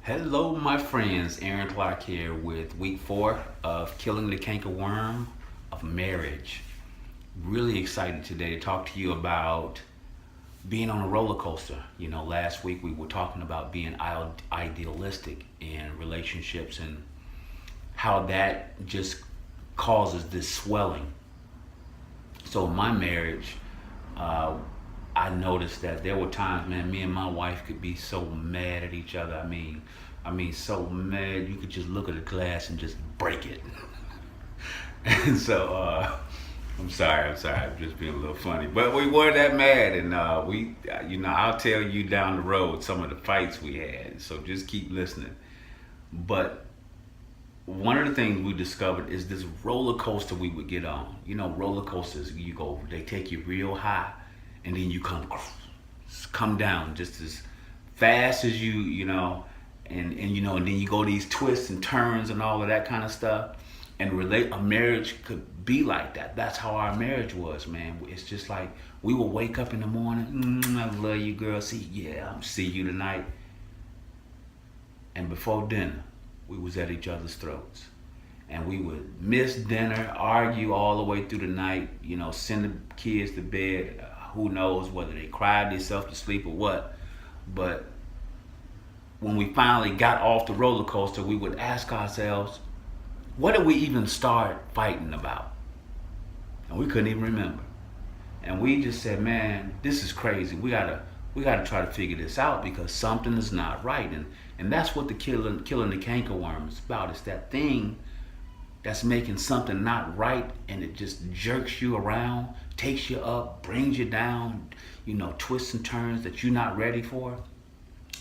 Hello, my friends. Aaron Clark here with week 4 of Killing the Canker Worm of Marriage. Really excited today to talk to you about being on a roller coaster. Last week we were talking about being idealistic in relationships and how that just causes this swelling. So, in my marriage, uh, I noticed that there were times, man, me and my wife could be so mad at each other. I mean, so mad you could just look at a glass and just break it. And so, I'm just being a little funny, but we were that mad, and I'll tell you down the road some of the fights we had. So just keep listening. But one of the things we discovered is this roller coaster we would get on. Roller coasters, they take you real high, and then you come down just as fast as and then you go these twists and turns and all of that kind of stuff. And relate a marriage could be like that. That's how our marriage was, man. It's just like we would wake up in the morning, I love you, girl. See you tonight. And before dinner, we was at each other's throats. And we would miss dinner, argue all the way through the night, send the kids to bed. Who knows whether they cried themselves to sleep or what. But when we finally got off the roller coaster, we would ask ourselves, what did we even start fighting about? And we couldn't even remember. And we just said, man, this is crazy. We gotta try to figure this out because something is not right. And that's what the killing the canker worm is about. It's that thing that's making something not right, and it just jerks you around, takes you up, brings you down, twists and turns that you're not ready for.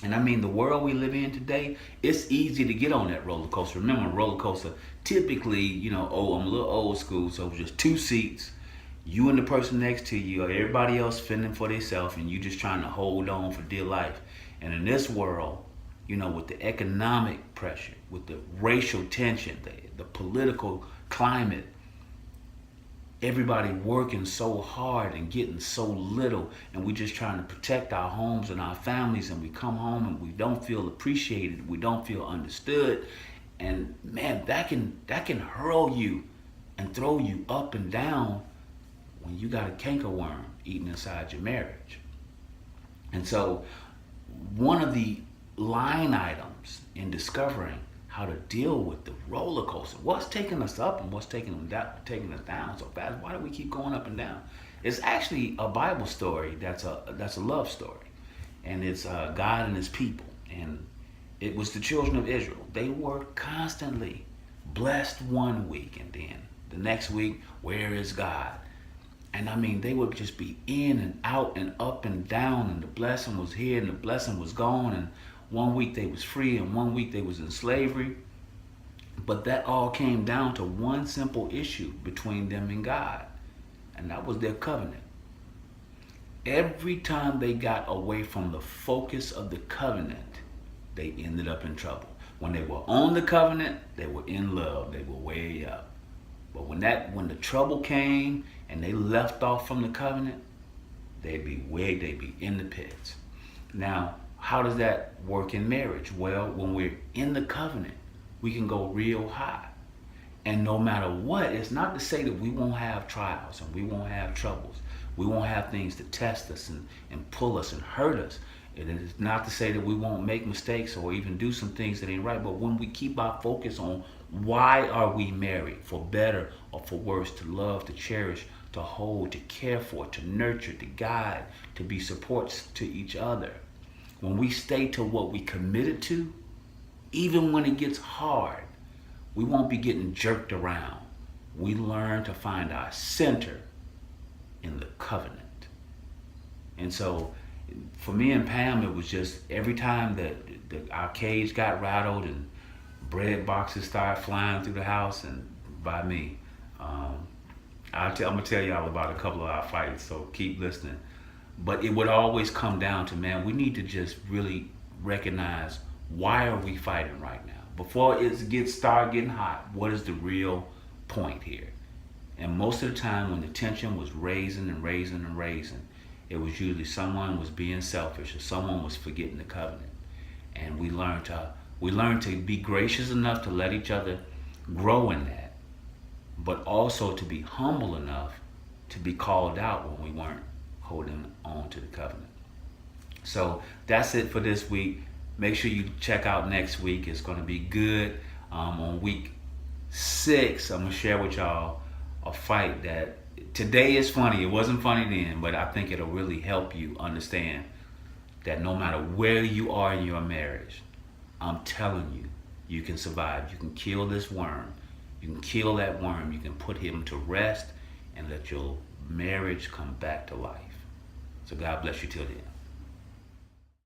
And I mean, the world we live in today, it's easy to get on that roller coaster. Remember, a roller coaster, typically, I'm a little old school, so it's just 2 seats, you and the person next to you, or everybody else fending for themselves, and you just trying to hold on for dear life. And in this world, with the economic pressure, with the racial tension, the political climate, everybody working so hard and getting so little, and we just trying to protect our homes and our families, and we come home and we don't feel appreciated, we don't feel understood. And man, that can hurl you and throw you up and down when you got a cankerworm eating inside your marriage. And so one of the line items in discovering how to deal with the roller coaster, what's taking us up and what's taking us down so fast, why do we keep going up and down? It's actually a Bible story that's a love story, and it's God and his people. And it was the children of Israel. They were constantly blessed one week, and then the next week, where is God? And I mean, they would just be in and out and up and down, and the blessing was here and the blessing was gone. And one week they was free and one week they was in slavery. But that all came down to one simple issue between them and God, and that was their covenant. Every time they got away from the focus of the covenant, they ended up in trouble. When they were on the covenant, they were in love, they were way up. But when the trouble came and they left off from the covenant, they'd be in the pits. Now, how does that work in marriage? Well, when we're in the covenant, we can go real high. And no matter what, it's not to say that we won't have trials and we won't have troubles. We won't have things to test us and pull us and hurt us. It is not to say that we won't make mistakes or even do some things that ain't right. But when we keep our focus on why are we married, for better or for worse, to love, to cherish, to hold, to care for, to nurture, to guide, to be supports to each other. When we stay to what we committed to, even when it gets hard, we won't be getting jerked around. We learn to find our center in the covenant. And so for me and Pam, it was just every time that our cage got rattled and bread boxes started flying through the house and by me. I'm gonna tell y'all about a couple of our fights, so keep listening. But it would always come down to, man, we need to just really recognize, why are we fighting right now? Before it start getting hot, what is the real point here? And most of the time when the tension was raising and raising and raising, it was usually someone was being selfish or someone was forgetting the covenant. And we learned to We learn to be gracious enough to let each other grow in that, but also to be humble enough to be called out when we weren't holding on to the covenant. So that's it for this week. Make sure you check out next week. It's going to be good. On week 6, I'm going to share with y'all a fight that today is funny. It wasn't funny then, but I think it'll really help you understand that no matter where you are in your marriage, I'm telling you, you can survive. You can kill this worm. You can kill that worm. You can put him to rest and let your marriage come back to life. So God bless you till then.